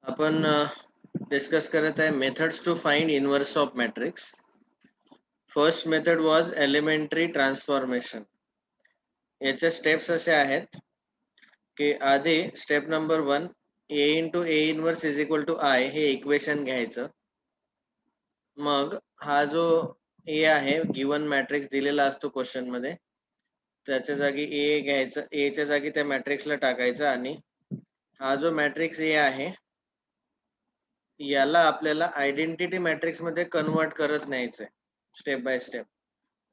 आपण डिस्कस करत आहे methods to find inverse of matrix. First method was elementary transformation. याच्या स्टेप्स असे आहेत की आधी step number 1 A into A inverse is equal to I हे इक्वेशन घ्यायचं. मग हा जो ए आहे गिवन मॅट्रिक्स दिलेला असतो क्वेश्चन मध्ये, त्याच्या जागी ए घ्यायचं, ए च्या जागी त्या मॅट्रिक्सला टाकायचं आणि हा जो मॅट्रिक्स ए आहे याला आपल्याला आयडेंटिटी मॅट्रिक्स मध्ये कन्वर्ट करत न्यायचंय स्टेप बाय स्टेप.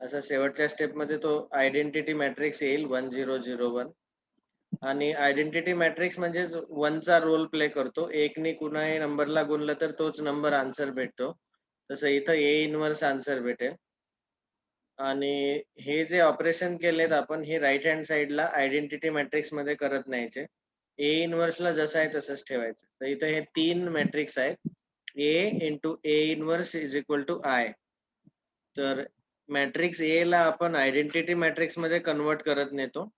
असं शेवटच्या स्टेप मध्ये तो आयडेंटिटी मॅट्रिक्स येईल 1001 आणि आयडेंटिटी मॅट्रिक्स म्हणजे 1 चा रोल प्ले करतो. 1 ने कुणाही नंबरला गुणलं तर तोच नंबर आन्सर भेटतो. तसं इथं ए इनवर्स आन्सर भेटेल. आणि हे जे ऑपरेशन केलेत आपण हे राईट हँड साइडला आयडेंटिटी मॅट्रिक्स मध्ये करत न्यायचे. ए इनवर्सला जसं आहे तसंच ठेवायचं. तर इथं हे 3 मॅट्रिक्स आहेत. A into A inverse is equal to I. तर मॅट्रिक्स ए ला आपण आयडेंटिटी मॅट्रिक्स मध्ये कन्वर्ट करत नेतो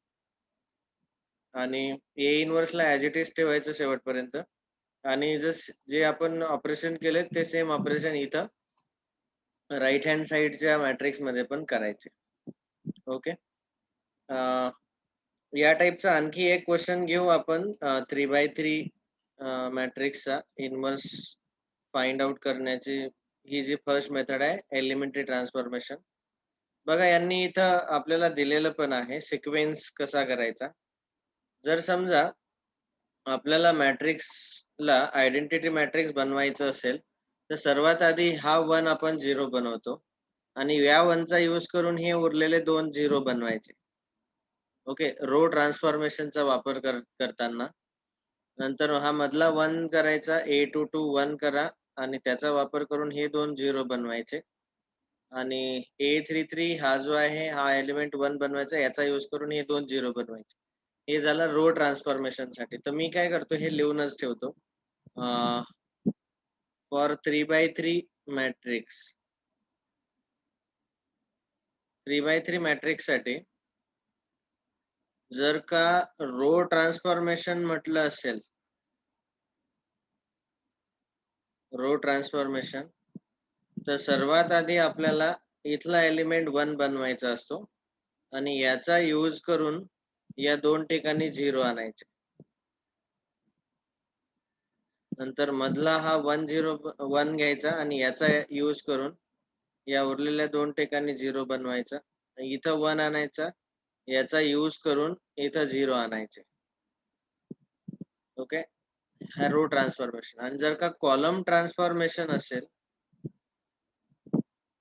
आणि ए इनवर्सला ॲज इट इज ठेवायचं शेवटपर्यंत. आणि जे आपण ऑपरेशन केले ते सेम ऑपरेशन इथं राईट हँड साइडच्या मॅट्रिक्स मध्ये पण करायचे. ओके. या टाईपचा आणखी एक क्वेश्चन घेऊ आपण 3x3 मॅट्रिक्सचा इनवर्स फाइंड आउट करण्याची. ही जी फर्स्ट मेथड आहे एलिमेंटरी ट्रान्सफॉर्मेशन. बघा यांनी इथं आपल्याला दिलेलं पण आहे सिक्वेन्स कसा करायचा. जर समजा आपल्याला मॅट्रिक्सला आयडेंटिटी मॅट्रिक्स बनवायचं असेल तर सर्वात आधी हा 1 आपण 0 बनवतो आणि या 1 चा यूज करून हे उरलेले 2 0 बनवायचे. ओके. रो ट्रान्सफॉर्मेशनचा वापर करताना नंतर हा मधला 1 करायचा, A22 1 करा आणि त्याचा वापर करून हे 2 0 बनवायचे आणि A33 हा जो आहे हा एलिमेंट 1 बनवायचा, याचा यूज करून हे 2 0 बनवायचे. हे झालं रो ट्रान्सफॉर्मेशन साठी. तर मी काय करतो हे लिहूनच ठेवतो. For 3x3 matrix 3x3 matrix साठी जर का रो ट्रान्सफॉर्मेशन म्हटलं असेल, रो ट्रान्सफॉर्मेशन, तर सर्वात आधी आपल्याला इथला एलिमेंट 1 बनवायचा असतो आणि याचा यूज करून या दोन ठिकाणी 0 आणायचे. नंतर मधला हा 1 घ्यायचा आणि याचा यूज करून या उरलेल्या दोन ठिकाणी 0 बनवायचा. इथं 1 आणायचा, याचा यूज करून इथं 0 आणायचे. ओके. हा रो ट्रान्सफॉर्मेशन. आणि जर का कॉलम ट्रान्सफॉर्मेशन असेल,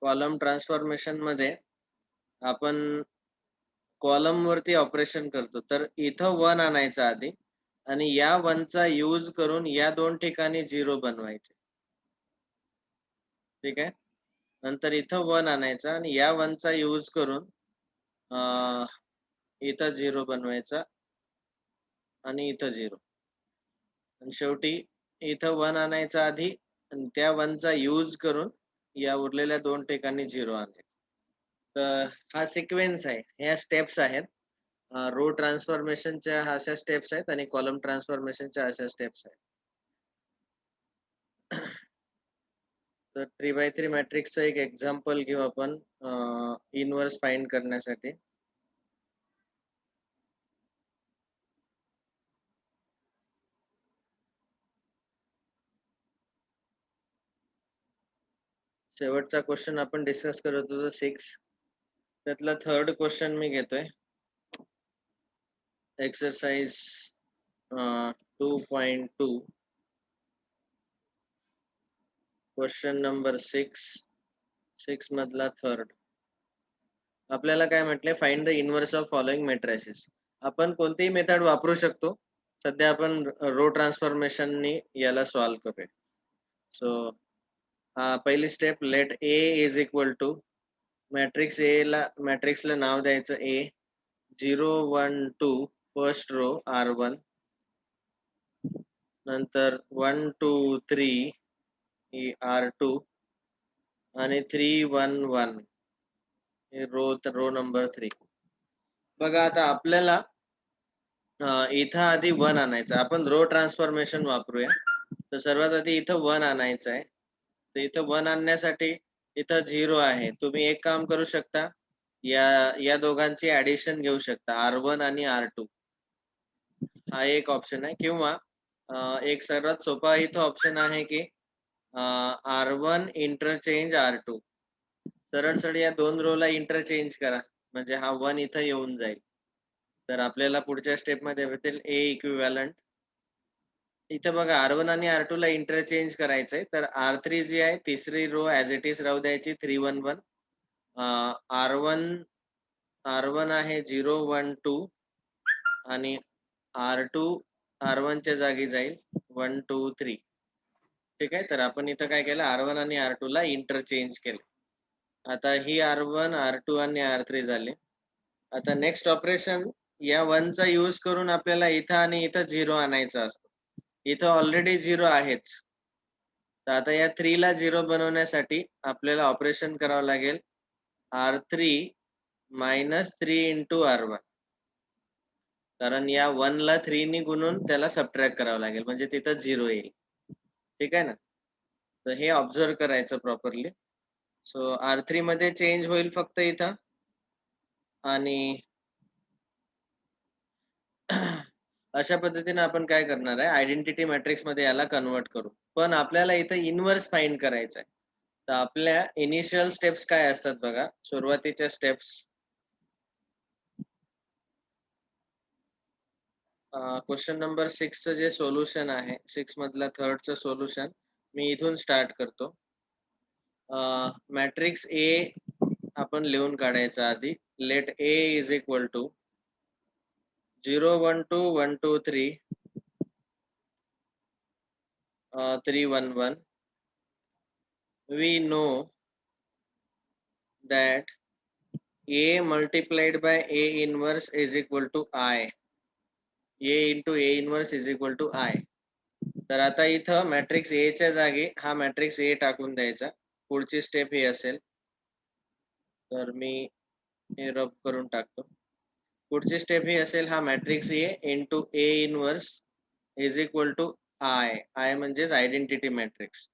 कॉलम ट्रान्सफॉर्मेशन मध्ये आपण कॉलम वरती ऑपरेशन करतो. तर इथं 1 आणायचा आधी आणि या 1 चा यूज करून या दोन ठिकाणी 0 बनवायचे. ठीक आहे. नंतर इथं 1 आणायचा आणि या 1 चा यूज करून इथं 0 बनवायचा आणि इथं 0. आणि शेवटी इथं 1 आणायचा आधी आणि त्या 1 चा यूज करून या उरलेल्या दोन ठिकाणी 0 आणायचा. तर हा सिक्वेन्स आहे. ह्या स्टेप्स आहेत. रो ट्रान्सफॉर्मेशनच्या अशा स्टेप्स आहेत आणि कॉलम ट्रान्सफॉर्मेशनच्या अशा स्टेप्स आहेत. तर 3x3 मॅट्रिक्सचं एक एक्झाम्पल घेऊ आपण इनवर्स फाइंड करण्यासाठी. शेवटचा क्वेश्चन आपण डिस्कस करत होतो 6. त्यातला थर्ड क्वेश्चन मी घेतोय. एक्सरसाइज 2.2 क्वेश्चन नंबर 6 मधला थर्ड. आपल्याला काय म्हटले, find the inverse of following matrices. आपण कोणतीही मेथड वापरू शकतो. सध्या आपण रो ट्रान्सफॉर्मेशननी याला सॉल्व्ह करूया. सो पहिली step, let A is equal to मॅट्रिक्सला नाव द्यायचं ए, 0 1 2 फर्स्ट रो R1, नंतर 1 2 3 ही R2 आणि 3 1 1 हे रो नंबर 3. बघा आता आपल्याला इथं आधी 1 आणायचं. आपण रो ट्रान्सफॉर्मेशन वापरूया. तर सर्वात आधी इथं 1 आणायचं आहे. तर इथं 1 आणण्यासाठी इथं 0 आहे. तुम्ही एक काम करू शकता, या या दोघांची ॲडिशन घेऊ शकता R1 आणि R2. हा एक ऑप्शन आहे किंवा एक सर्वात सोपा इथं ऑप्शन आहे की R1 इंटरचेंज R2. सरळ-सरळ या 2 रो ला इंटरचेंज करा. म्हणजे हा 1 इथं येऊन जाईल. तर आपल्याला पुढच्या स्टेपमध्ये भेटेल A इक्विव्हॅलंट. इथं बघा R1 आणि R2 ला इंटरचेंज करायचंय. तर R3 जी आहे तिसरी रो ॲज इट इज राहू द्यायची 3 1 1. R1 R1 आहे 0 1 2 आणि R2 R1 च्या जागी जाईल 1 2 3. ठीक आहे. तर आपण इथं काय केलं R1 आणि R2 ला इंटरचेंज केलं. आता ही R1, R2 आणि R3 झाले. आता नेक्स्ट ऑपरेशन या 1 चा यूज करून आपल्याला इथं आणि इथं 0 आणायचा असतो. इथं ऑलरेडी 0 आहेच. तर आता या 3 ला 0 बनवण्यासाठी आपल्याला ऑपरेशन करावं लागेल R3 मायनस 3 इंटू R1. कारण या 1 ला 3 नी गुणून त्याला सबट्रॅक्ट करावं लागेल म्हणजे तिथं 0 येईल. ठीक आहे ना? तर हे ऑब्झर्व्ह करायचं प्रॉपरली. सो R3 मध्ये चेंज होईल फक्त इथं आणि अशा पद्धतीने आपण काय करणार आहे आयडेंटिटी मॅट्रिक्स मध्ये याला कन्वर्ट करू. पण आपल्याला इथं इन्व्हर्स फाइंड करायचं आहे. तर आपल्या इनिशियल स्टेप्स काय असतात बघा. सुरुवातीच्या स्टेप्स क्वेश्चन नंबर 6 चं जे सोल्युशन आहे 6 मधला थर्डचं सोल्युशन मी इथून स्टार्ट करतो. मॅट्रिक्स ए आपण लिहून काढायचा आधी. Let A is equal to 0 1 2 1 2 3 3 1 1. We know that A multiplied by A inverse is equal to I. A into A inverse is equal to I. तर आता इथं मॅट्रिक्स ए च्या जागी हा मॅट्रिक्स ए टाकून द्यायचा. पुढची स्टेप ही असेल. तर मी हे रब करून टाकतो. पुढची स्टेप ही असेल हा matrix A into A inverse is equal to I. I म्हणजेच आयडेंटिटी मॅट्रिक्स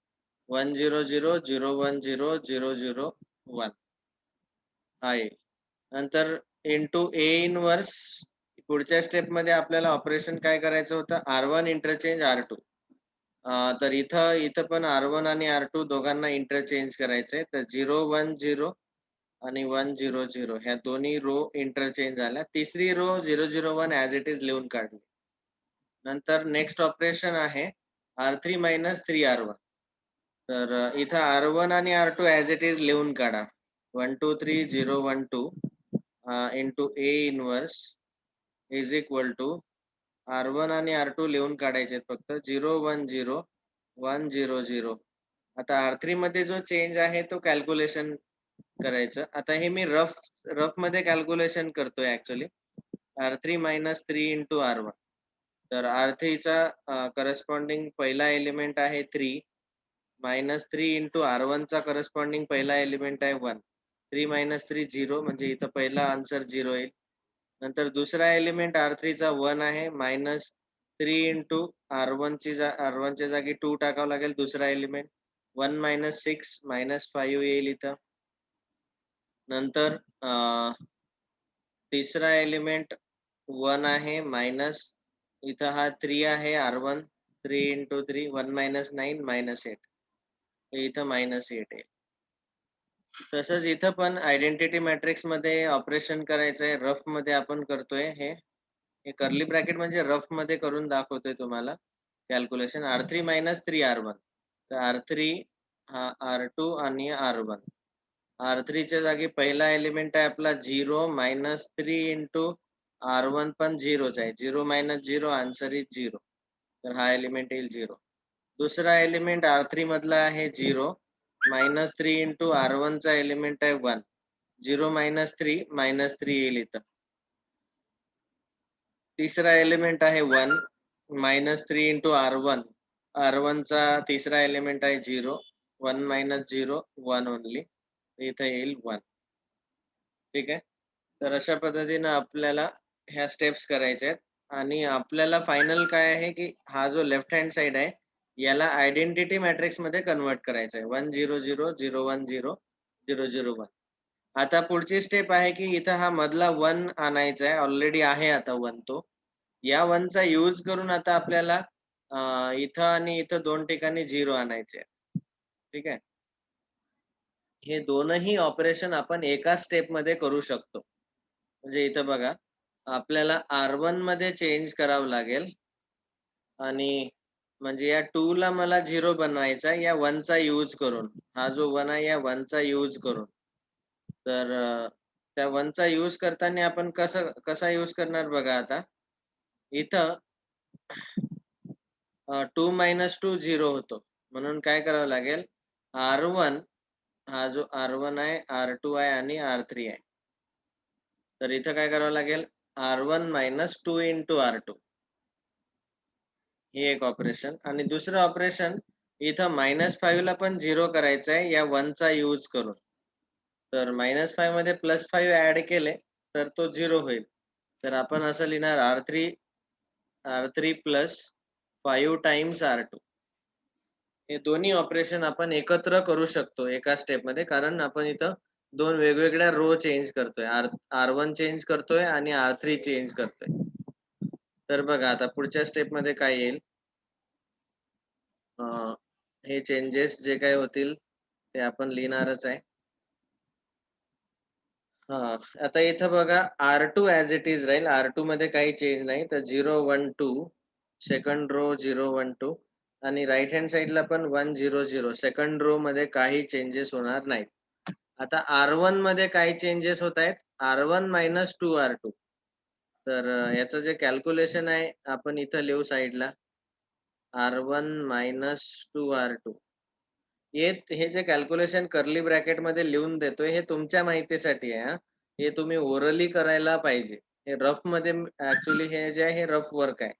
1 0 0 0 1 0 0 0 1 हा येईल. नंतर इंटू ए इनवर्स पुढच्या स्टेप मध्ये आपल्याला ऑपरेशन काय करायचं होतं R1 इंटरचेंज R2. तर इथं पण R1 आणि R2 दोघांना इंटरचेंज करायचंय. तर 0 1 0 आणि 1 0 0 ह्या दोन्ही रो इंटरचेंज झाल्या. तिसरी रो 0 0 1 ॲज इट इज लिहून काढली. नंतर नेक्स्ट ऑपरेशन आहे R3 मायनस 3 R1. तर इथं R1 आणि R2 ॲज इट इज लिहून काढा. 1 2 3 0 1 2 into A inverse is equal to R1 आणि R2 लिहून काढायचे फक्त 0 1 0 1 0 0. आता R3 मध्ये जो चेंज आहे तो कॅल्क्युलेशन करायचं. आता हे मी रफ मध्ये कॅल्क्युलेशन करतोय actually. R3 minus 3 into R1. तर R3 चा करस्पॉन्डिंग पहिला एलिमेंट आहे 3 मायनस 3 इंटू R1 चा करस्पॉन्डिंग पहिला एलिमेंट आहे 1. 3 मायनस 3 0 म्हणजे इथं पहिला आन्सर 0 येईल. नंतर दुसरा एलिमेंट R3 चा 1 आहे मायनस 3 इंटू R1 च्या जागी 2 टाकावं लागेल दुसरा एलिमेंट 1 मायनस 6 मायनस 5 येईल इथं. नंतर तिसरा एलिमेंट 1 आहे मायनस इथं हा 3 आहे R1 3 इंटू 3 1 मायनस 9 मायनस 8. इथं मायनस 8 आहे. तसंच इथं पण आयडेंटिटी मॅट्रिक्स मध्ये ऑपरेशन करायचंय. रफ मध्ये आपण करतोय हे कर्ली ब्रॅकेट म्हणजे रफ मध्ये करून दाखवतोय तुम्हाला कॅल्क्युलेशन. R3 minus 3 R1. तर R3 हा R2 आणि R1. R3 च्या जागी पहिला एलिमेंट आहे आपला 0 मायनस 3 इंटू R1 पण 0च आहे. 0 मायनस 0 आन्सर इज 0. तर हा एलिमेंट येईल 0. दुसरा एलिमेंट R3 मधला आहे 0 मायनस 3 इंटू R1 चा एलिमेंट आहे 1. 0 मायनस 3 मायनस 3 येईल इथं. तिसरा एलिमेंट आहे 1 मायनस 3 इंटू R1. R1 चा तिसरा एलिमेंट आहे 0 1 मायनस 0 1 ओनली. इथं येईल 1. ठीक आहे. तर अशा पद्धतीनं आपल्याला ह्या स्टेप्स करायच्या आहेत आणि आपल्याला फायनल काय आहे की हा जो लेफ्ट हँड साइड आहे याला आयडेंटिटी मॅट्रिक्स मध्ये कन्वर्ट करायचं आहे. 1 0 0 0 1 0 0 0 1. आता पुढची स्टेप आहे की इथं हा मधला 1 आणायचा आहे. ऑलरेडी आहे आता 1 तो. या 1 चा यूज करून आता आपल्याला इथं आणि इथं दोन ठिकाणी 0 आणायचे आहे. ठीक आहे. हे दोनही ऑपरेशन आपण एका स्टेप मध्ये करू शकतो. म्हणजे इथं बघा, आपल्याला R1 मध्ये चेंज करावं लागेल आणि म्हणजे या 2 ला मला 0 बनवायचा आहे या 1 चा यूज करून. हा जो 1 आहे या 1 चा यूज करून. तर त्या 1 चा यूज करताना आपण कसा यूज करणार बघा आता. इथं 2 - 2 0 होतो. म्हणून काय करावं लागेल, R1 हा जो R1 आहे, R2 आहे आणि R3 आहे. तर इथं काय करावं लागेल, R1 - 2 × R2. हे एक ऑपरेशन आणि दुसरं ऑपरेशन इथं -5 ला पण 0 करायचं आहे या 1 चा यूज करून. तर -5 मध्ये +5 ॲड केले तर तो 0 होईल. तर आपण असं लिहिणार R3 + 5 टाइम्स R2. हे दोन्ही ऑपरेशन आपण एकत्र करू शकतो एका स्टेपमध्ये, कारण आपण इथं दोन वेगवेगळ्या रो चेंज करतोय. R1 चेंज करतोय आणि R3 चेंज करतोय. तर बघा आता पुढच्या स्टेपमध्ये काय येईल, हे चेंजेस जे काही होतील ते आपण लिहिणारच आहे. आता इथं बघा R2 ॲज इट इज राहील. R2 मध्ये काही चेंज नाही. तर 0 1 2 सेकंड रो 0 1 2 आणि राइट हँड साइडला पण 1 0 0 सेकंड रो मध्ये काही चेंजेस होणार नाहीत. आता R1 मध्ये काही चेंजेस होत आहेत. R1 - 2 R2. तर याचं जे कॅल्क्युलेशन आहे आपण इथं लिहू साइडला. R1 - 2 R2. हे जे कॅल्क्युलेशन कर्ली ब्रॅकेट मध्ये लिहून देतोय हे तुमच्या माहितीसाठी आहे हां. हे तुम्ही ओरली करायला पाहिजे. हे रफ मध्ये ॲक्चुअली हे जे आहे हे रफ वर्क आहे.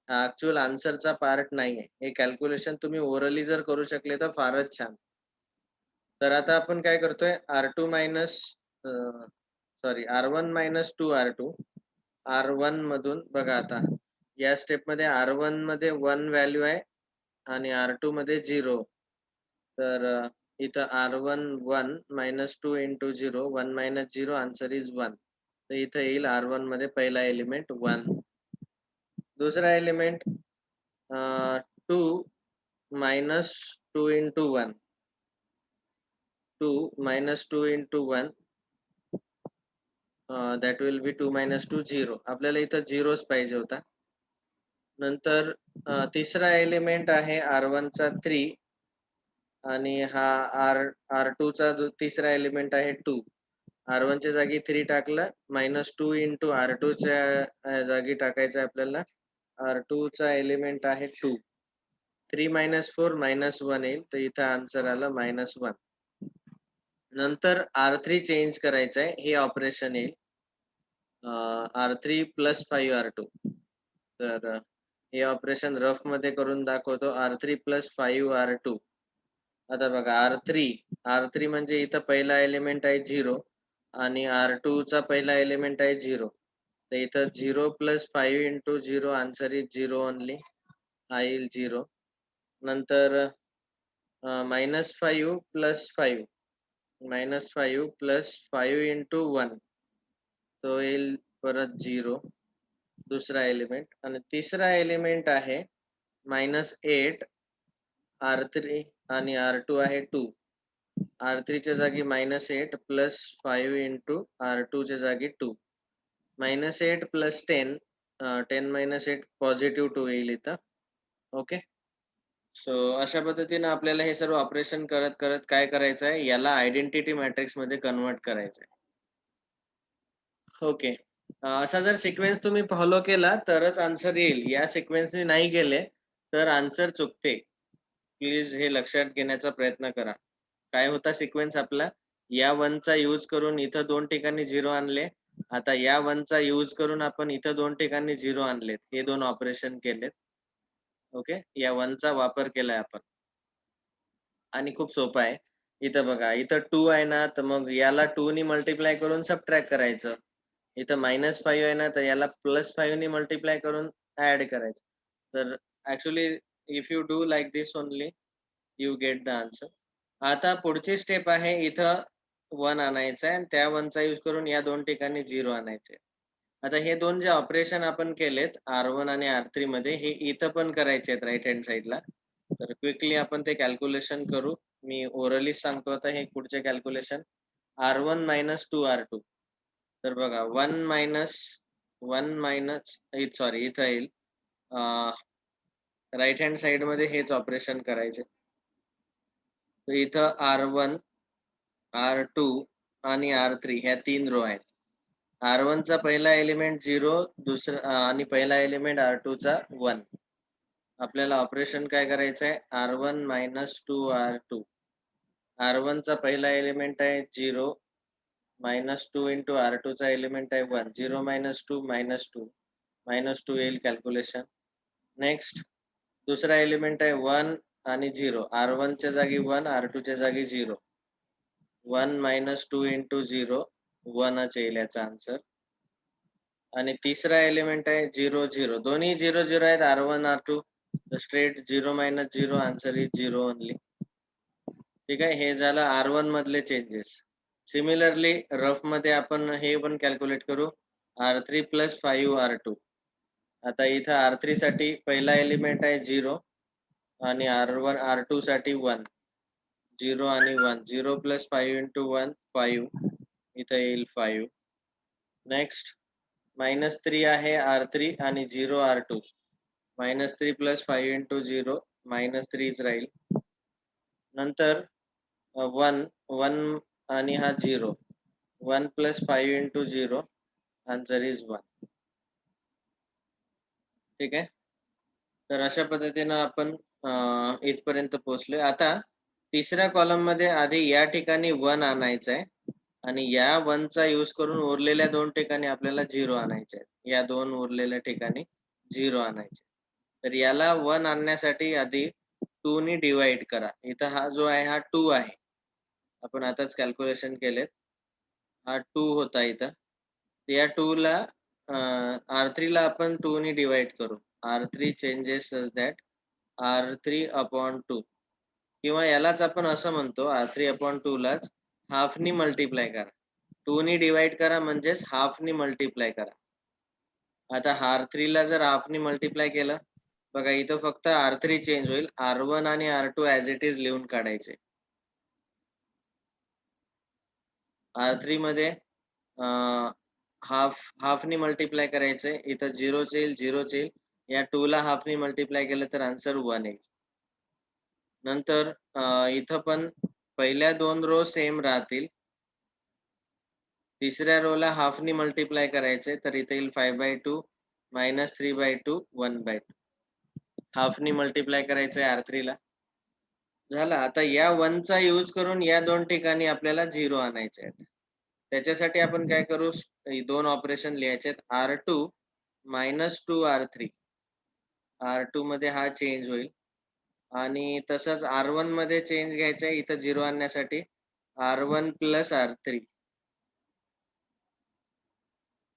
ॲक्चुअल आन्सरचा पार्ट नाहीये. हे कॅल्क्युलेशन तुम्ही ओरली जर करू शकले तर फारच छान. तर आता आपण काय करतोय, R1 - 2 R2. R1 मधून बघा आता या स्टेपमध्ये R1 मध्ये 1 व्हॅल्यू आहे आणि R2 मध्ये 0. तर इथं R1 1 - 2 × 0 1 - 0 आन्सर इज 1. तर इथं येईल R1 मध्ये पहिला एलिमेंट 1. दुसरा एलिमेंट 2 - 2 × 1. 2 - 2 × 1 that will be 2 - 2 0. आपल्याला इथं 0च पाहिजे होता. नंतर तिसरा एलिमेंट आहे R1 चा 3 आणि हा R2 चा तिसरा एलिमेंट आहे 2. R1 च्या जागी 3 टाकलं, -2 × R2 च्या जागी टाकायचं आहे आपल्याला. R2 चा एलिमेंट आहे 2. 3 - 4 -1 येईल. तर इथं आन्सर आलं -1. नंतर R3 चेंज करायचं आहे. हे ऑपरेशन येईल. R3 + 5 R2. तर हे ऑपरेशन रफ मध्ये करून दाखवतो. R3 + 5 R2. आता बघा R3 म्हणजे इथं पहिला एलिमेंट आहे 0 आणि R2 चा पहिला एलिमेंट आहे 0. तर इथं 0 + 5 × 0 आन्सर इज 0 ओन्ली. हा येईल 0. नंतर -5 + 5 -5 + 5 × 1 तो येईल परत 0. दुसरा एलिमेंट आणि तिसरा एलिमेंट आहे -8 R3 आणि R2 आहे 2. R3 च्या जागी -8 + 5 × R2 च्या जागी 2. -8 + 10 10 - 8 पॉझिटिव्ह 2 येईल इथं. ओके. सो अशा पद्धतीने आपल्याला हे सर्व ऑपरेशन करत करत काय करायचं आहे, याला आयडेंटिटी मॅट्रिक्स मध्ये कन्व्हर्ट करायचं आहे. ओके. असा जर सिक्वेन्स तुम्ही फॉलो केला तरच आन्सर येईल. या सिक्वेन्सने नाही गेले तर आन्सर चुकते. प्लीज हे लक्षात घेण्याचा प्रयत्न करा. काय होता सिक्वेन्स आपला? या 1 चा यूज करून इथं दोन ठिकाणी 0 आणले. आता या 1 चा यूज करून आपण इथं दोन ठिकाणी 0 आणलेत. हे दोन ऑपरेशन केलेत. ओके. या 1 चा वापर केलाय आपण. आणि खूप सोपं आहे. इथं बघा, इथं 2 आहे ना, तर मग याला 2 नी मल्टिप्लाय करून सबट्रॅक्ट करायचं. इथं -5 आहे ना, तर याला +5 नी मल्टिप्लाय करून ॲड करायचं. तर actually if you do like this only you get the answer. आता पुढची स्टेप आहे, इथं 1 आणायचं आहे आणि त्या 1 चा यूज करून या दोन ठिकाणी 0 आणायचे. आता हे दोन जे ऑपरेशन आपण केलेत R1 आणि R3 मध्ये, हे इथं पण करायचे आहेत राइट हँड साइडला. तर क्विकली आपण ते कॅल्क्युलेशन करू. मी ओरली सांगतो आता हे पुढचे कॅल्क्युलेशन. R1 minus 2R2. तर बघा 1 मायनस 1 मायनस सॉरी इथं येईल. राइट हँड साइड मध्ये हेच ऑपरेशन करायचे. तर इथं R1, R2 आणि R3 ह्या 3 रो आहेत. R1 चा पहिला एलिमेंट 0, दुसरा आणि पहिला एलिमेंट R2 चा 1. आपल्याला ऑपरेशन काय करायचं आहे, R1 मायनस 2R2. R1 चा पहिला एलिमेंट आहे 0, मायनस 2 इंटू R2 चा एलिमेंट आहे 1. 0 मायनस 2 मायनस 2. मायनस 2 येईल कॅल्क्युलेशन. नेक्स्ट दुसरा एलिमेंट आहे 1 आणि 0. R1 च्या जागी 1, R2 च्या जागी 0. 1 मायनस 2 इंटू 0, 1च येईल याचा आन्सर. आणि तिसरा एलिमेंट आहे 0, 0. दोन्ही 0, 0 आहेत, R1, R2. तर straight 0 minus 0, answer is 0 only. ठीक आहे, हे झालं R1 मधले चेंजेस. सिमिलरली रफ मध्ये आपण हे पण कॅल्क्युलेट करू. R3 plus 5R2. आता इथं R3 साठी पहिला एलिमेंट आहे 0 आणि R1, R2 साठी 1. 0 आणि 1. 0 प्लस 5 इंटू 1, 5. इथं येईल 5. नेक्स्ट -3 आहे R3 आणि 0 R2. -3 प्लस 5 इंटू 0, -3च राहील. नंतर 1, 1 आणि हा 0. 1 प्लस 5 इंटू 0, आन्सर इज 1. ठीक आहे. तर अशा पद्धतीनं आपण इथपर्यंत पोहोचलोय. आता तिसऱ्या कॉलम मध्ये आधी या ठिकाणी 1 आणायचं आहे आणि या 1 चा यूज करून उरलेल्या दोन ठिकाणी आपल्याला 0 आणायचे आहेत. या दोन उरलेल्या ठिकाणी 0 आणायचे. तर याला 1 आणण्यासाठी आधी 2 ने डिवाइड करा. इथं हा जो आहे हा 2 आहे. आपण आताच कॅल्क्युलेशन केलेत. हा 2 होता इथं. या 2 ला R3 ला आपण 2 ने डिवाइड करू. R3 changes such that R3 upon 2, किंवा यालाच आपण असं म्हणतो, R3 अपॉन 2 लाच हाफ नी मल्टिप्लाय करा. 2 नी डिवाइड करा म्हणजेच हाफ नी मल्टिप्लाय करा. आता R3 ला जर हाफ नी मल्टिप्लाय केलं, बघा इथं फक्त R3 चेंज होईल. R1 आणि R2 ॲज इट इज लिहून काढायचे. R3 मध्ये हाफ नी मल्टिप्लाय करायचंय. इथं 0 येईल, 0 येईल. या 2 ला हाफ नी मल्टिप्लाय केलं तर आन्सर 1 येईल. नंतर इथं पण पहिल्या 2 रो सेम राहतील. तिसऱ्या रो ला हाफ नी मल्टिप्लाय करायचंय, तर इथे येईल 5/2 -3/2 1/2. हाफ नी मल्टिप्लाय करायचंय R3 ला. झालं. आता या 1 चा यूज करून या दोन ठिकाणी आपल्याला 0 आणायचे आहेत. त्याच्यासाठी आपण काय करू, दोन ऑपरेशन लिहायचे आहेत. R2 -2R3. R2 मध्ये हा चेंज होईल आणि तसंच R1 मध्ये चेंज घ्यायचा आहे इथं 0 आणण्यासाठी. R1 plus R3.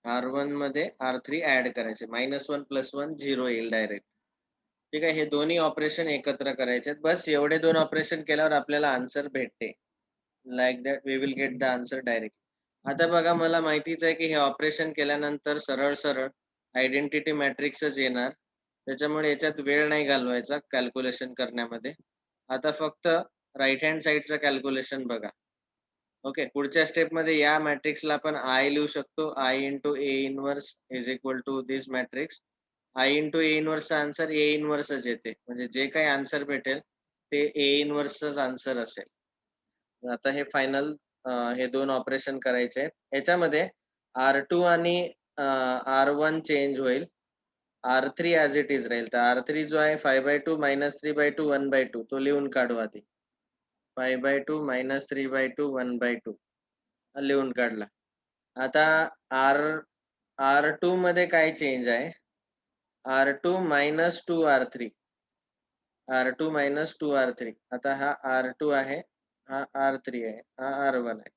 R1 मध्ये R3 ॲड करायचे. -1 प्लस 1 0 येईल डायरेक्ट. ठीक आहे. हे दोन्ही ऑपरेशन एकत्र करायचे आहेत. बस एवढे 2 ऑपरेशन केल्यावर आपल्याला आन्सर भेटते. Like that we will get the answer direct. आता बघा, मला माहितीच आहे की हे ऑपरेशन केल्यानंतर सरळ आयडेंटिटी मॅट्रिक्सच येणार. त्याच्यामुळे याच्यात वेळ नाही घालवायचा कॅल्क्युलेशन करण्यामध्ये. आता फक्त राइट हँड साइडचं कॅल्क्युलेशन बघा. ओके. पुढच्या स्टेपमध्ये या मॅट्रिक्सला आपण आय लिहू शकतो. I into A inverse is equal to this matrix. I into A इनव्हर्सचा आन्सर ए इनव्हर्सच येते. म्हणजे जे काही आन्सर भेटेल ते ए इनव्हर्सचंच आन्सर असेल. आता हे फायनल हे दोन ऑपरेशन करायचे आहेत. याच्यामध्ये R2 आणि R1 चेंज होईल. R3 ॲज इट इज राहील. तर R3 जो आहे 5/2 -3/2 1/2 तो लिहून काढू आधी. 5/2 -3/2 1/2 लिहून काढला. आता R2 मध्ये काय चेंज आहे? R2 -2R3. R2 -2R3. आता हा R2 आहे, हा R3 आहे, हा R1 आहे.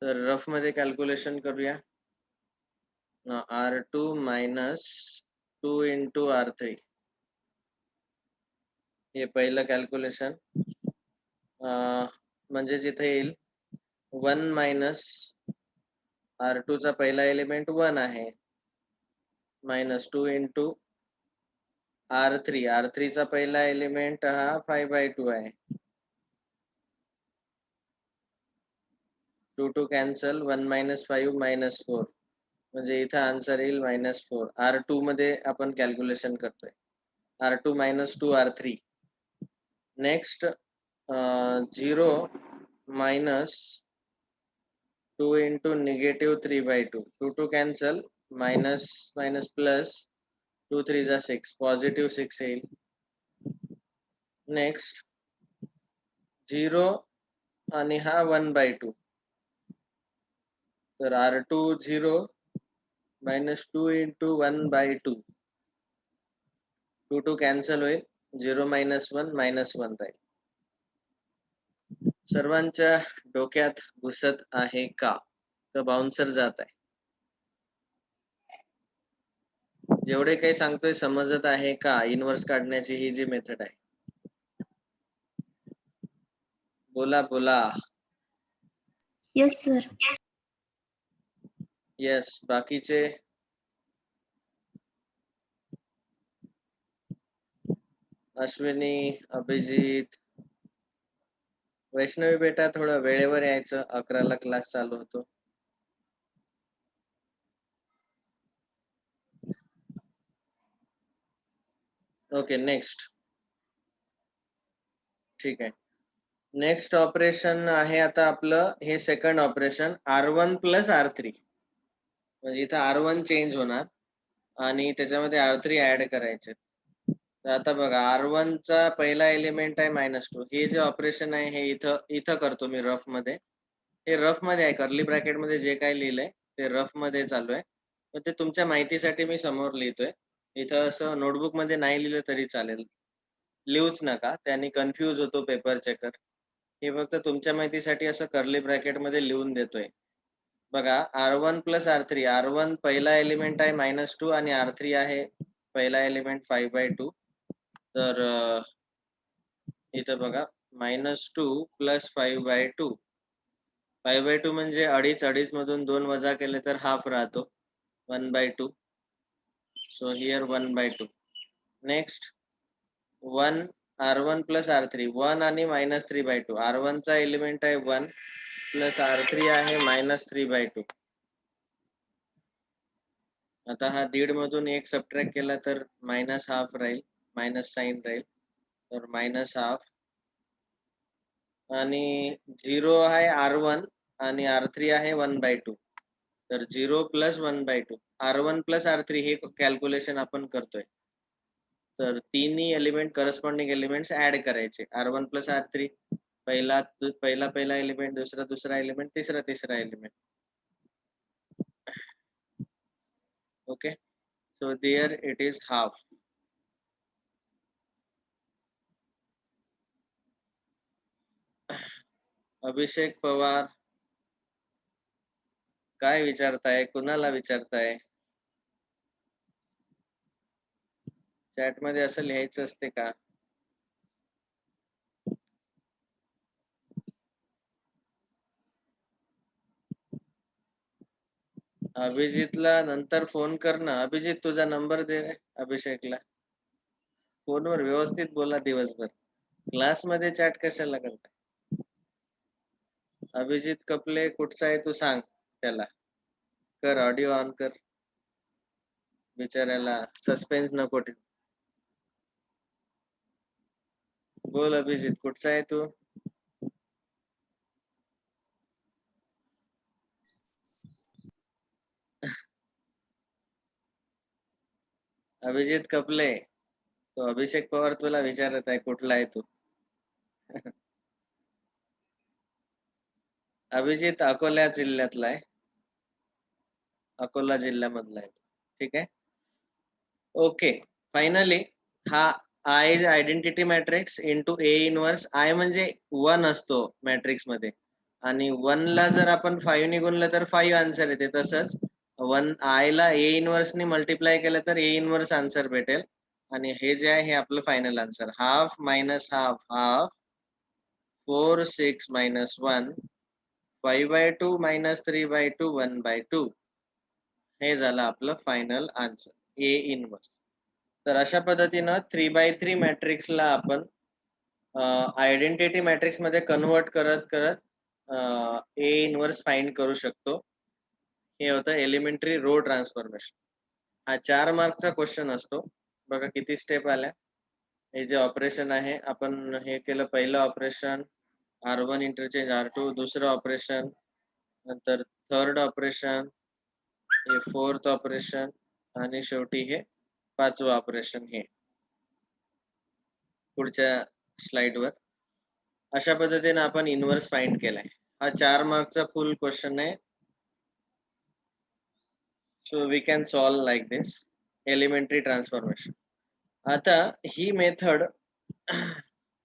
तर रफ मध्ये कॅल्क्युलेशन करूया. R2 -2 into R3. हे पहिलं कॅल्क्युलेशन म्हणजेच इथे येईल 1 मायनस R2 चा पहिला एलिमेंट 1 आहे -2 इंटू R3 चा पहिला एलिमेंट हा 5/2 आहे 2 कॅन्सल 1 - 5 -4 म्हणजे इथं आन्सर येईल -4 R2 मध्ये आपण कॅल्क्युलेशन करतोय R2 - 2 R3 next 0 minus 2 into -3/2 2 cancel minus plus 2 3 is 6 positive 6 येईल नेक्स्ट 0 आणि हा 1/2 तर R2 0 -2 into 1/2 2 cancel होईल 0 - 1 -1 राहील सर्वांच्या डोक्यात घुसत आहे का तर बाउन्सर जात आहे जेवढे काही सांगतोय समजत आहे का इनवर्स काढण्याची ही जी मेथड आहे बोला बोला यस सर यस बाकीचे अश्विनी अभिजित वैष्णवी बेटा थोडं वेळेवर यायचं 11ला क्लास चालू होतो ओके नेक्स्ट ठीक आहे नेक्स्ट ऑपरेशन आहे आता आपलं हे सेकंड ऑपरेशन R1 + R3 म्हणजे इथं R1 चेंज होणार आणि त्याच्यामध्ये R3 ऍड करायचे तर आता बघा R1 चा पहिला एलिमेंट आहे -2 हे जे ऑपरेशन आहे हे इथं करतो मी रफ मध्ये हे रफ मध्ये आहे कर्ली ब्रॅकेट मध्ये जे काय लिहिलंय ते रफ मध्ये चालू आहे पण ते तुमच्या माहितीसाठी मी समोर लिहितोय इथं असं नोटबुक मध्ये नाही लिहिलं तरी चालेल लिहूच नका त्यांनी कन्फ्यूज होतो पेपर चेकर हे फक्त तुमच्या माहितीसाठी असं कर्ली ब्रॅकेट मध्ये लिहून देतोय बघा R1 + R3 R1 पहिला एलिमेंट आहे -2 आणि R3 आहे पहिला एलिमेंट 5/2 तर इथं बघा -2 + 5/2 5/2 म्हणजे अडीच मधून 2 वजा केले तर हाफ राहतो 1/2 so here 1/2 next 1 R1 + R3 1 आणि -3/2 R1 चा एलिमेंट आहे 1 प्लस R3 आहे -3/2 आता हा 1.5 मधून 1 सबट्रॅक्ट केला तर -हाफ राहील मायनस साइन राहील तर -हाफ आणि 0 आहे R1 आणि R3 आहे 1/2 तर 0 + 1/2 R1 + R3 हे कॅल्क्युलेशन आपण करतोय तर तिन्ही एलिमेंट करस्पॉन्डिंग एलिमेंट्स ऍड करायचे R1 + R3 पहिला एलिमेंट दुसरा एलिमेंट तिसरा element okay so there it is half अभिषेक पवार काय विचारताय कुणाला विचारताय चॅट मध्ये असं लिहायचं असते का अभिजितला नंतर फोन कर ना अभिजित तुझा नंबर दे रे अभिषेकला फोनवर व्यवस्थित बोला दिवसभर क्लास मध्ये चॅट कशाला करताय अभिजित कपले कुठचा आहे तू सांग त्याला कर ऑडिओ ऑन कर बिचाऱ्याला सस्पेन्स नको ठेव बोल अभिजित कुठचा आहे तू अभिजित कपले तो अभिषेक पवार तुला विचारत आहे कुठला आहे तू अभिजित अकोला जिल्ह्यातला आहे अकोला जिल्ह्यामधला आहे ठीक आहे ओके फायनली हा I identity matrix into A inverse I म्हणजे 1 असतो मॅट्रिक्स मध्ये आणि 1 ला जर आपण 5 ने गुणलं तर 5 आन्सर येते तसंच 1 आय ला ए इनवर्स ने मल्टिप्लाय केलं तर ए इनवर्स आन्सर भेटेल आणि हे जे आहे हे आपलं final answer. Half minus half half 4 6 minus 1 5/2 minus 3/2 1/2 हे झालं आपलं फायनल आन्सर ए इनवर्स. तर अशा पद्धतीनं 3/3 मॅट्रिक्सला आपण आयडेंटिटी मॅट्रिक्स मध्ये कन्वर्ट करत करत ए इनवर्स फाइंड करू शकतो. हे होतं एलिमेंटरी रो ट्रान्सफॉर्मेशन. हा 4 मार्कचा क्वेश्चन असतो. बघा किती स्टेप आल्या. हे जे ऑपरेशन आहे आपण हे केलं, पहिलं ऑपरेशन R1 इंटरचेंज R2, दुसरं ऑपरेशन, नंतर थर्ड ऑपरेशन, हे फोर्थ ऑपरेशन आणि शेवटी हे 5वं ऑपरेशन. हे पुढच्या स्लाइडवर अशा पद्धतीने आपण इनवर्स फाइंड केलाय. हा 4 मार्कचा फुल क्वेश्चन आहे. So we can solve like this elementary transformation. आता ही मेथड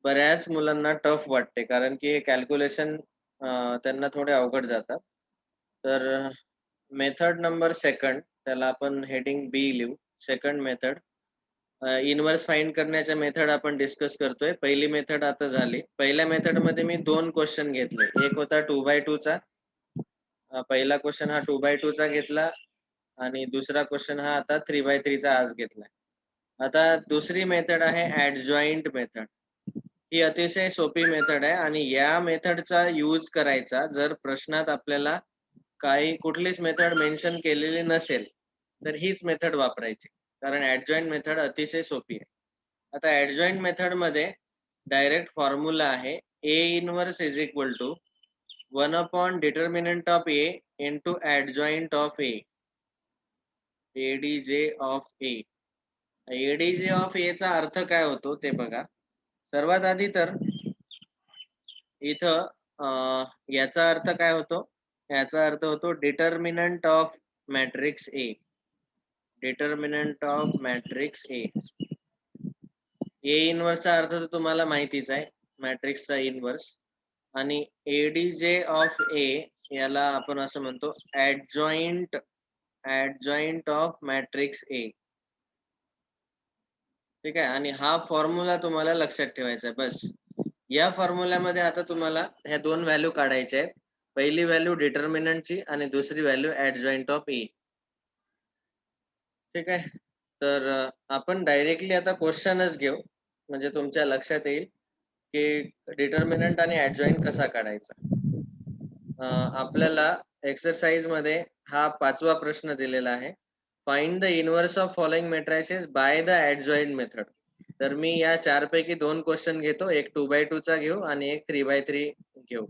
बऱ्याच मुलांना टफ वाटते, कारण की हे कॅल्क्युलेशन त्यांना थोडे अवघड जातात. तर मेथड नंबर सेकंड, त्याला आपण हेडिंग बी लिहू. सेकंड मेथड इनवर्स फाइंड करण्याच्या मेथड आपण डिस्कस करतोय. पहिली मेथड आता झाली. पहिल्या मेथड मध्ये मी 2 क्वेश्चन घेतले. एक होता 2/2 चा. पहिला क्वेश्चन हा 2/2 चा घेतला आणि दुसरा क्वेश्चन हा आता 3/3 चा आज घेतलाय. आता दुसरी मेथड आहे ऍडजॉइंट मेथड. ही अतिशय सोपी मेथड आहे आणि या मेथडचा यूज करायचा जर प्रश्नात आपल्याला काही कुठलीच मेथड मेन्शन केलेली नसेल तर हीच मेथड वापरायची, कारण ऍडजॉइंट मेथड अतिशय सोपी आहे. आता ऍडजॉइंट मेथड मध्ये डायरेक्ट फॉर्म्युला आहे A inverse is equal to 1 determinant of A into adjoint of A, ADJ of A. ADJ of A चा अर्थ काय होतो ते बघा. सर्वात आधी तर इथं याचा अर्थ काय होतो, याचा अर्थ होतो determinant of matrix A. Determinant of matrix A. A इनवर्सचा अर्थ तर तुम्हाला माहितीच आहे, मॅट्रिक्सचा इनवर्स. आणि एडीजे ऑफ ए याला आपण असं म्हणतो ऍडजॉइंट ऑफ मॅट्रिक्स ए. ठीक आहे. आणि हा फॉर्म्युला तुम्हाला लक्षात ठेवायचा आहे बस. या फॉर्म्युल्यामध्ये आता तुम्हाला ह्या 2 व्हॅल्यू काढायच्या आहेत. पहिली व्हॅल्यू डिटर्मिनंटची आणि दुसरी व्हॅल्यू ऍडजॉइंट ऑफ ए. ठीक आहे. तर आपण डायरेक्टली आता क्वेश्चनच घेऊ, म्हणजे तुमच्या लक्षात येईल की डिटर्मिनंट आणि ऍडजॉइंट कसा काढायचा. आपल्याला एक्सरसाइज मध्ये हा 5वा प्रश्न दिलेला आहे. Find the inverse of following matrices by the adjoint method. तर मी या 4 पैकी 2 क्वेश्चन घेतो. एक 2/2 चा घेऊ आणि एक 3/3 घेऊ.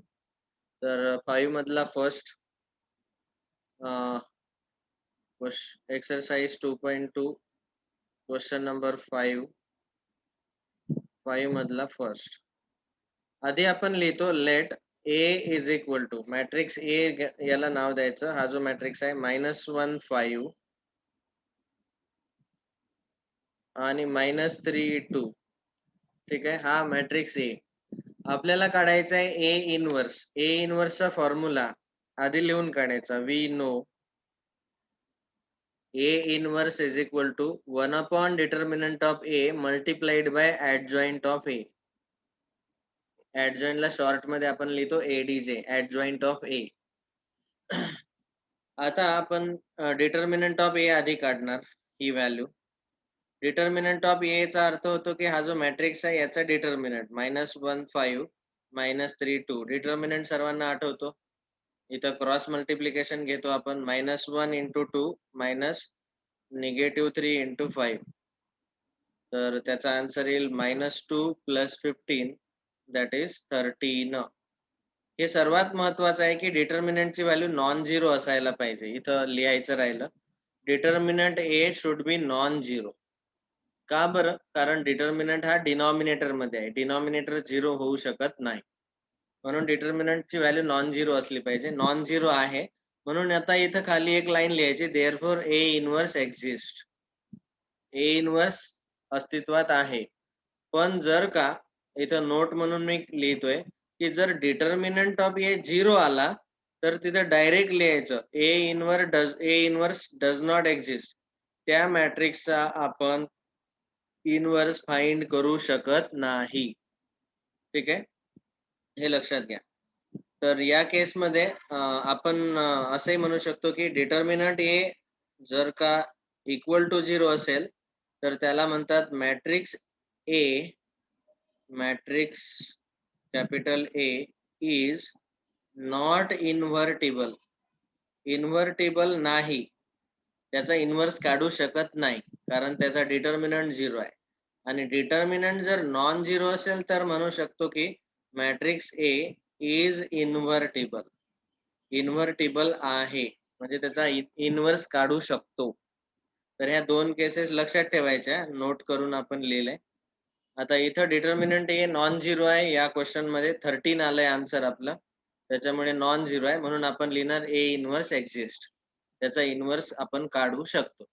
तर 5 मधला फर्स्ट एक्सरसाइज 2.2 क्वेश्चन नंबर 5 मधला फर्स्ट. आधी आपण लिहितो let A is equal to matrix A, याला नाव द्यायचं. हा जो मॅट्रिक्स आहे -1 5 आणि -3 2. ठीक आहे. हा मॅट्रिक्स ए आपल्याला काढायचा आहे ए इनवर्स. ए इनवर्सचा फॉर्म्युला आधी लिहून काढायचा. We know A inverse is equal to 1 determinant of A multiplied by adjoint of A. Adjoint ला शॉर्ट मध्ये आपण लिहितो ADJ, adjoint of A. आता आपण डिटर्मिनंट ऑफ A आधी काढणार, ही व्हॅल्यू. डिटर्मिनंट ऑफ A चा अर्थ होतो की हा जो मॅट्रिक्स आहे याचा डिटर्मिनंट -1 5 -3 2. डिटर्मिनंट सर्वांना आठवतो. इथं क्रॉस मल्टिप्लिकेशन घेतो आपण. -1 × 2 -3 × 5. तर त्याचा आन्सर येईल -2 + 15 दॅट इज 13. हे सर्वात महत्वाचं आहे की डिटर्मिनंटची व्हॅल्यू नॉन झिरो असायला पाहिजे. इथं लिहायचं राहिलं, determinant A should be non zero. का बरं? कारण डिटर्मिनंट हा डिनॉमिनेटर मध्ये आहे. डिनॉमिनेटर 0 होऊ शकत नाही, म्हणून डिटर्मिनंटची व्हॅल्यू नॉन झिरो असली पाहिजे. नॉन झिरो आहे म्हणून आता इथं खाली एक लाईन लिहायची, therefore A inverse exist. A inverse अस्तित्वात आहे. पण जर का इथं नोट म्हणून मी लिहितोय की जर डिटर्मिनंट ऑफ ए 0 आला तर तिथं डायरेक्ट लिहायचं A inverse does not exist. त्या मॅट्रिक्सचा आपण इनवर्स फाइंड करू शकत नाही. ठीक आहे, हे लक्षात घ्या. तर या केसमध्ये आपण असंही म्हणू शकतो की डिटर्मिनंट ए जर का इक्वल टू 0 असेल तर त्याला म्हणतात matrix A, matrix capital A is not invertible. Invertible नाही, त्याचा इन्व्हर्स काढू शकत नाही कारण त्याचा डिटर्मिनंट 0 आहे. आणि डिटर्मिनंट जर नॉन 0 असेल तर म्हणू शकतो की मॅट्रिक्स ए इज इन्व्हर्टिबल. इन्व्हर्टिबल आहे म्हणजे त्याचा इन्व्हर्स काढू शकतो. तर ह्या दोन केसेस लक्षात ठेवायच्या, नोट करून आपण लिहिलंय. आता इथं डिटर्मिनंट ए नॉन 0 आहे. या क्वेश्चन मध्ये 13 आलंय आन्सर आपलं, त्याच्यामुळे नॉन 0 आहे म्हणून आपण लिहिणार ए इन्व्हर्स एक्झिस्ट. त्याचा इन्व्हर्स आपण काढू शकतो.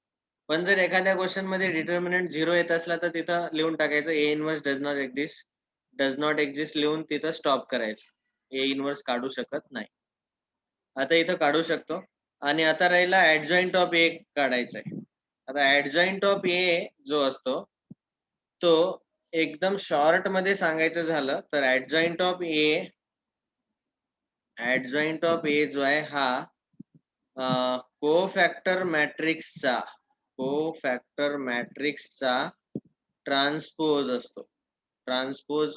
पण जर एखाद्या क्वेश्चन मध्ये डिटर्मिनंट 0 येत असला तर तिथं लिहून टाकायचं ए इन्व्हर्स डज नॉट एक्झिस्ट लिहून तिथं स्टॉप करायचं. ए इन्व्हर्स काढू शकत नाही. आता इथं काढू शकतो. आणि आता राहिला ऍडजॉइंट ऑफ ए काढायचा आहे. आता ऍडजॉइंट ऑफ ए जो असतो तो एकदम शॉर्ट मध्ये सांगायचं झालं तर ऍडजॉइंट ऑफ ए जो आहे हा कोफॅक्टर मॅट्रिक्सचा ट्रान्सपोज असतो. ट्रान्सपोज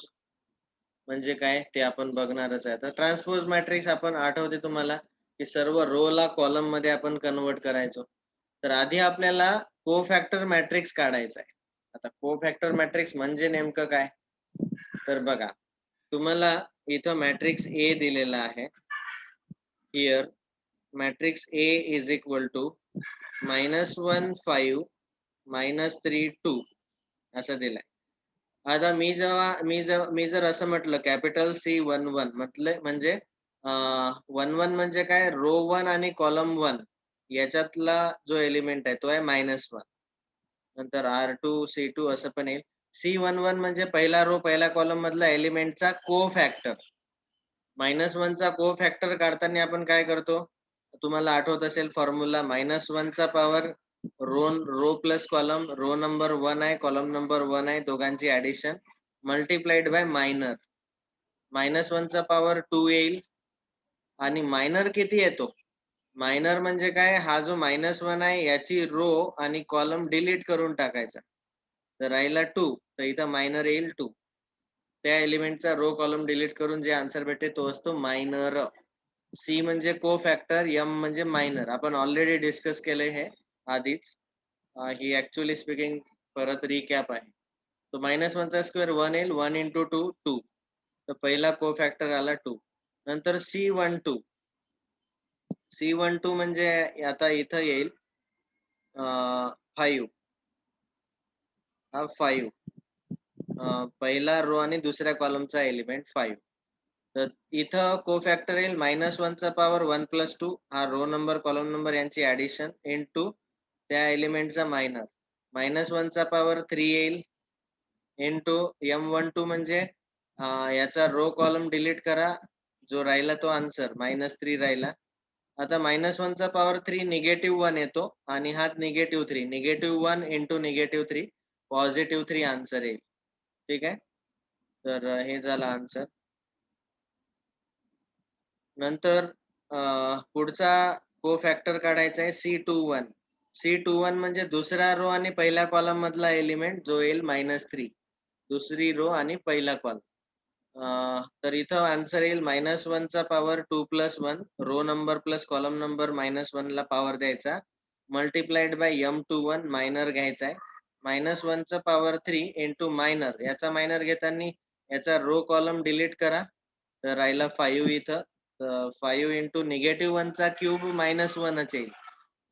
म्हणजे काय ते आपण बघणारच आहे. तर ट्रान्सपोज मॅट्रिक्स आपण आठवते तुम्हाला की सर्व रो ला कॉलम मध्ये आपण कन्वर्ट करायचो. तर आधी आपल्याला कोफॅक्टर मॅट्रिक्स काढायचा आहे. आता कोफॅक्टर मॅट्रिक्स म्हणजे नेमकं काय, तर बघा तुम्हाला इथं मॅट्रिक्स ए दिलेला आहे. Here matrix A is equal to -1 5 -3 2 असं दिलंय. आता मी जर असं म्हटलं कॅपिटल C11 म्हटलं म्हणजे 11 म्हणजे काय, रो 1 आणि कॉलम 1 याच्यातला जो एलिमेंट आहे तो आहे -1. नंतर R2 C2 असं पण येईल. C11 म्हणजे पहिला रो पहिल्या कॉलम मधला एलिमेंटचा कोफॅक्टर. -1 चा कोफॅक्टर काढताना आपण काय करतो, तुम्हाला आठवत असेल फॉर्म्युला, -1 चा power row plus column, row number 1 आहे कॉलम नंबर 1 आहे, दोघांची ऍडिशन मल्टिप्लाइड बाय मायनर. -1 चा पॉवर 2 येईल. आणि मायनर किती येतो, मायनर म्हणजे काय, हा जो -1 आहे याची रो आणि कॉलम डिलीट करून टाकायचा. तर राहिला 2, तर इथं मायनर येईल 2. त्या एलिमेंटचा रो कॉलम डिलीट करून जे आन्सर भेटते तो असतो मायनर. सी म्हणजे कोफॅक्टर, एम म्हणजे मायनर. आपण ऑलरेडी डिस्कस केले हे आधीच. ही ऍक्च्युअली स्पीकिंग परत रिकॅप आहे. तो -1 चा स्क्वेअर 1 येईल, 1 × 2 2. तर पहिला कोफॅक्टर आला 2. नंतर C12 म्हणजे आता इथं येईल 5. हा 5 पहिला रो आणि दुसऱ्या कॉलमचा एलिमेंट 5. तर इथं कोफॅक्टर येईल -1 चा पॉवर 1 + 2, हा रो नंबर कॉलम नंबर यांची ऍडिशन इनटू त्या एलिमेंटचा मायनर. -1 चा पॉवर 3 येईल इनटू M12 म्हणजे याचा रो कॉलम डिलीट करा, जो राहिला तो आन्सर -3 राहिला. आता -1 चा पॉवर 3 -1 येतो आणि हा -3, -1 इनटू -3 +3 आन्सर येईल. ठीक आहे, तर हे झालं आन्सर. नंतर पुढचा कोफॅक्टर काढायचा आहे C21. C21 म्हणजे दुसरा रो आणि पहिल्या कॉलम मधला एलिमेंट जो येईल -3. दुसरी रो आणि पहिला कॉलम. तर इथं आन्सर येईल -1 चा power 2 + 1, row number plus column number -1 ला पॉवर द्यायचा, मल्टिप्लाइड बाय M21 मायनर घ्यायचा आहे. -1 चा पॉवर 3 इनटू मायनर, याचा मायनर घेताना याचा रो कॉलम डिलीट करा, तर राहिला 5 इथं. 5 इनटू -1 चा क्यूब -1 येईल.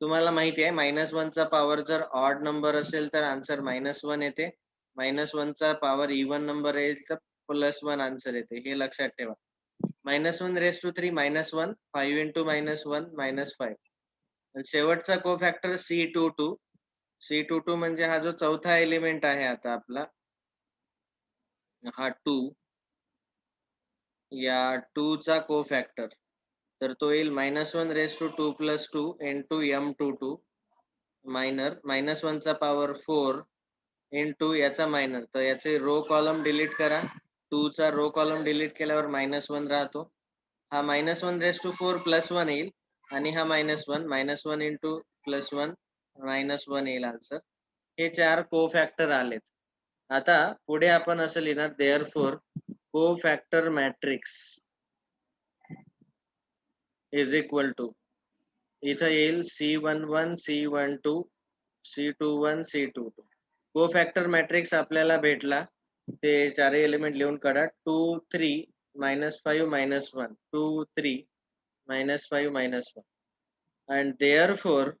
तुम्हाला माहिती आहे -1 चा पॉवर जर ऑड नंबर असेल तर आन्सर -1 येते. -1 चा पॉवर इव्हन नंबर येईल तर +1 आन्सर येते, हे लक्षात ठेवा. -1⁻3 -1, 5 इनटू -1 -5. शेवटचा कोफॅक्टर C22 म्हणजे हा जो चौथा एलिमेंट आहे आता आपला, हा 2, या 2 चा कोफॅक्टर, तर तो येईल -1⁻2 + 2 इनटू M22 मायनर, -1 चा पॉवर 4 इंटू याचा मायनस, तर याचे रो कॉलम डिलीट करा. 2 चा रो कॉलम डिलीट केल्यावर -1 राहतो. हा -1 रेस टू 4 +1 येईल आणि हा -1 इंटू +1 -1 येईल आन्सर. हे 4 कोफॅक्टर आलेत. आता पुढे आपण असं लिहिणार therefore cofactor matrix is equal to, इथं येईल C11 C12 C21 C22. कोफॅक्टर matrix आपल्याला भेटला, ते चारही एलिमेंट लिहून काढा. 2 3 -5 -1 2 3 -5 -1 and therefore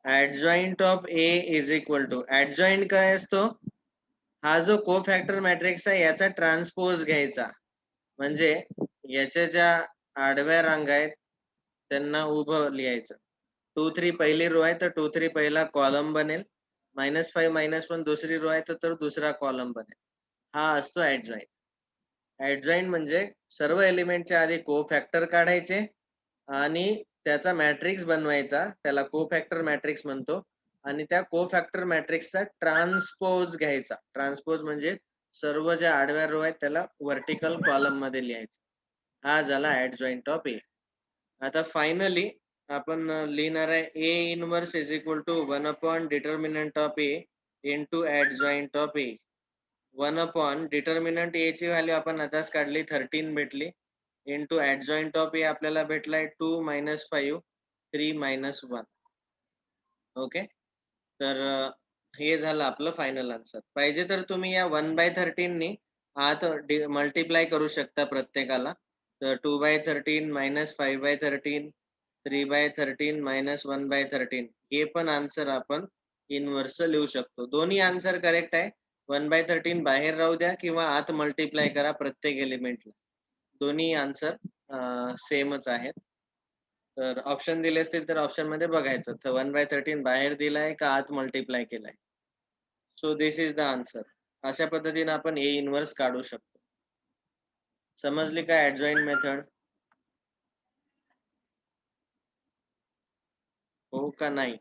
adjoint of A is equal to, adjoint काय असतो, हा जो कोफॅक्टर मॅट्रिक्स आहे याचा ट्रान्सपोज घ्यायचा, म्हणजे याच्या ज्या आडव्या रांगा आहेत त्यांना उभं लिहायचं. 2 3 पहिली रो आहे तर 2 3 पहिला कॉलम बनेल, -5 -1 दुसरी रो आहे तर दुसरा कॉलम बनेल. हा असतो ऍडजॉइंट. ऍडजॉइंट म्हणजे सर्व एलिमेंटच्या आधी कोफॅक्टर काढायचे आणि त्याचा मॅट्रिक्स बनवायचा, त्याला कोफॅक्टर मॅट्रिक्स म्हणतो. आणि त्या कोफॅक्टर मॅट्रिक्सचा ट्रान्सपोज घ्यायचा. ट्रान्सपोज म्हणजे सर्व ज्या आडव्या रो आहेत त्याला व्हर्टिकल कॉलम मध्ये लिहायचं. हा झाला ऍडजॉइंट ऑफ ए. आता फायनली आपण लिहिणार आहे A inverse is equal to 1 upon determinant of A into adjoint of A. 1 upon determinant A ची व्हॅल्यू आपण आताच काढली, 13 भेटली, इंटू ऍडजॉइंट ऑफ ए आपल्याला भेटलाय 2 - 5 3 - 1. ओके, तर हे झालं आपलं फायनल आन्सर. पाहिजे तर तुम्ही या 1/13 नी आत मल्टिप्लाय करू शकता प्रत्येकाला. तर 2/13 -5/13 3/13 -1/13 हे पण आन्सर आपण इनवर्स लिहू शकतो. दोन्ही आन्सर करेक्ट आहे. 1/13 बाहेर राहू द्या किंवा आत मल्टिप्लाय करा प्रत्येक एलिमेंटला, दोन्ही आन्सर सेमच आहेत. तर ऑप्शन दिले असतील तर ऑप्शन मध्ये बघायचं, तर 1/13 बाहेर दिलाय का आत मल्टिप्लाय केलाय. So this is the answer. अशा पद्धतीने आपण ए इनवर्स काढू शकतो. समजली का ऍडजॉइंट मेथड? हो का नाही?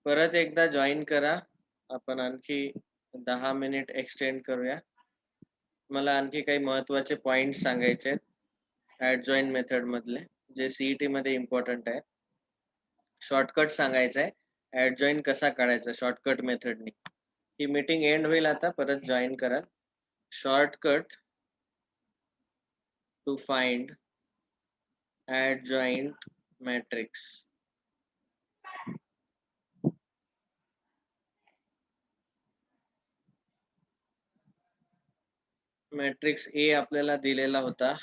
परत एकदा जॉईन करा. आपण आणखी 10 मिनिट एक्सटेंड करूया. मला आणखी काही महत्वाचे पॉइंट सांगायचे आहेत ऍडजॉइंट मेथड मधले, जे सीईटी मध्ये इम्पॉर्टंट आहे. शॉर्टकट सांगायचा आहे ऍडजॉइंट कसा काढायचा शॉर्टकट मेथडनी. ही मीटिंग एंड होईल आता, परत जॉईन करा. Shortcut to find adjoint matrix. Matrix A आपल्याला दिलेला होता